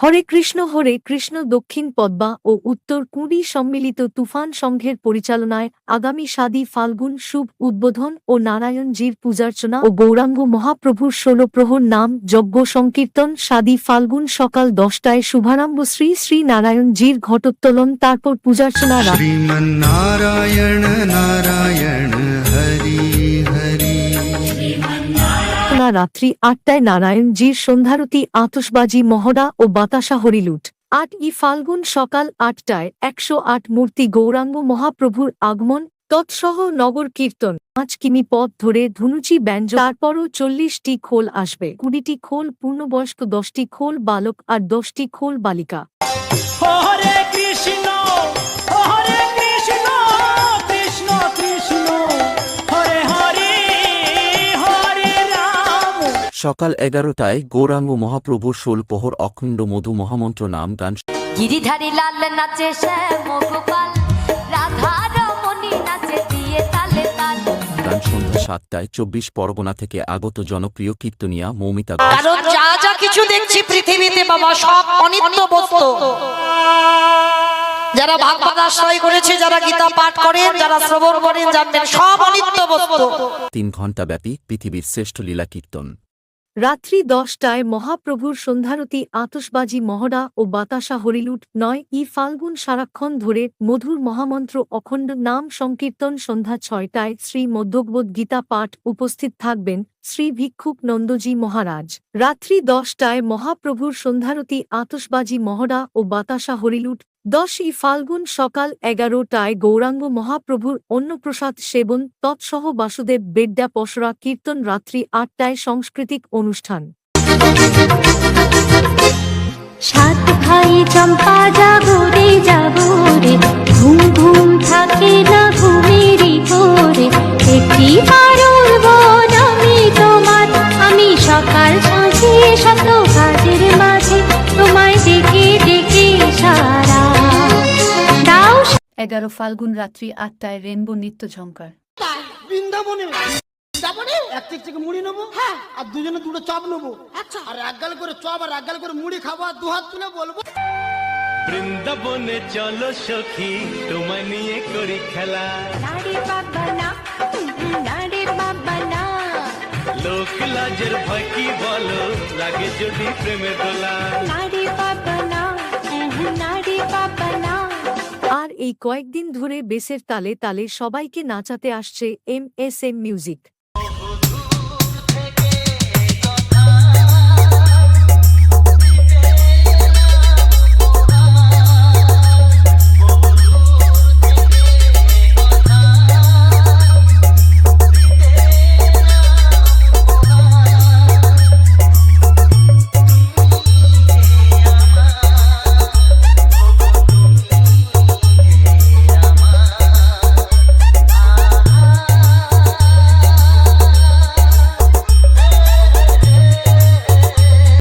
হরে কৃষ্ণ দক্ষিণ পদ্মা ও উত্তর কুঁড়ি সম্মিলিত তুফান সংঘের পরিচালনায় আগামী 7 ফাল্গুন শুভ উদ্বোধন ও নারায়ণজীর পূজার্চনা ও গৌরাঙ্গ মহাপ্রভুর 16 প্রহর নাম যজ্ঞ সংকীর্তন 7 ফাল্গুন সকাল 10টায় শুভারম্ভ শ্রী শ্রী নারায়ণজীর ঘটোত্তোলন, তারপর পূজার্চনা শ্রীমন্নারায়ণ নারায়ণ হরি হরি। রাত্রি 8টায় নারায়ণজীর সন্ধ্যারতি, আতশবাজি, মহড়া ও বাতাসা হরিলুট। 8ই ফাল্গুন সকাল 8টায় 108 মূর্তি গৌরাঙ্গ মহাপ্রভুর আগমন, তৎসহ নগর কীর্তন। 5 কিমি পথ ধরে ধুনুচি ব্যঞ্জন, তারপরও 40টি খোল আসবে। 20টি খোল পূর্ণবয়স্ক, 10টি খোল বালক আর 10টি খোল বালিকা। হরে কৃষ্ণ হরে কৃষ্ণ কৃষ্ণ কৃষ্ণ হরে হরে হরে রাম। সকাল 11টায় গৌরাঙ্গ মহাপ্রভুর 16 প্রহর অখণ্ড মধু মহামন্ত্র নাম গান। গিরিধারী লাল নাচে শ্যাম গোপাল, রাধা রমণী নাচে দিয়ে তালে তাল। গান সন্ধ্যা 7টায় 24 পরগনা থেকে আগত জনপ্রিয় কীর্তনিয়া মৌমিতা ঘোষ। কারণ যা যা কিছু দেখছি পৃথিবীতে বাবা সব অনিত্য বস্তু। যারা ভাগবত আশ্রয় করেছে, যারা গীতা পাঠ করেন, যারা শ্রবণ করেন, জানবেন সব অনিত্য বস্তু। 3 ঘণ্টা ব্যাপী পৃথিবীর শ্রেষ্ঠ লীলা কীর্তন। রাত্রি 10টায় মহাপ্রভুর সন্ধ্যারতি, আতশবাজি, মহড়া ও বাতাসা হরিলুট। 9ই ফাল্গুন সারাক্ষণ ধরে মধুর মহামন্ত্র অখণ্ড নাম সংকীর্তন। সন্ধ্যা 6টায় শ্রী মধ্যভগবদ্ গীতা পাঠ, উপস্থিত থাকবেন শ্রী ভিক্ষুক নন্দজি মহারাজ। রাত্রি 10টায় মহাপ্রভুর সন্ধ্যারতি, আতশবাজি, মহড়া ও বাতাসা হরিলুট। 10ই ফাল্গুন সকাল 11টায় গৌরাঙ্গ মহাপ্রভুর অন্নপ্রসাদ সেবন, তৎসহ বাসুদেব বেড্ডা পসরা কীর্তন। রাত্রি 8টায় সাংস্কৃতিক অনুষ্ঠান। সাত ভাই চম্পা যাবো রে, ঘুম ঘুম থাকে না ঘুমেরই ঘোরে। একটি পারুল বন আমি তোমার, আমি সকাল সাঁঝে শত কাজের মাঝে তোমায় ডেকে ডেকে সারা দাও। 11 ফাল্গুন রাত্রি 8টায় রেনবো নৃত্য ঝঙ্কার। বৃন্দাবনে এক থেকে মুড়ি নেবো, আর দুজনে দুটো চপ নেবো। আচ্ছা, আর এক গাল করে চপ আর এক গাল করে মুড়ি খাবো, আর 2 হাত তুলে বলবো বৃন্দাবনে চলো সখী, তোমায় নিয়ে করি খেলা। নারে বাবা না, নারে বাবা না। লোক লাজের ভয় কি বলো, লাগে যদি প্রেমে দোলা। নারে বাবা না, নারে বাবা না। আর এই কয়েকদিন ধরে বেসের তালে তালে সবাইকে নাচাতে আসছে MSM মিউজিক।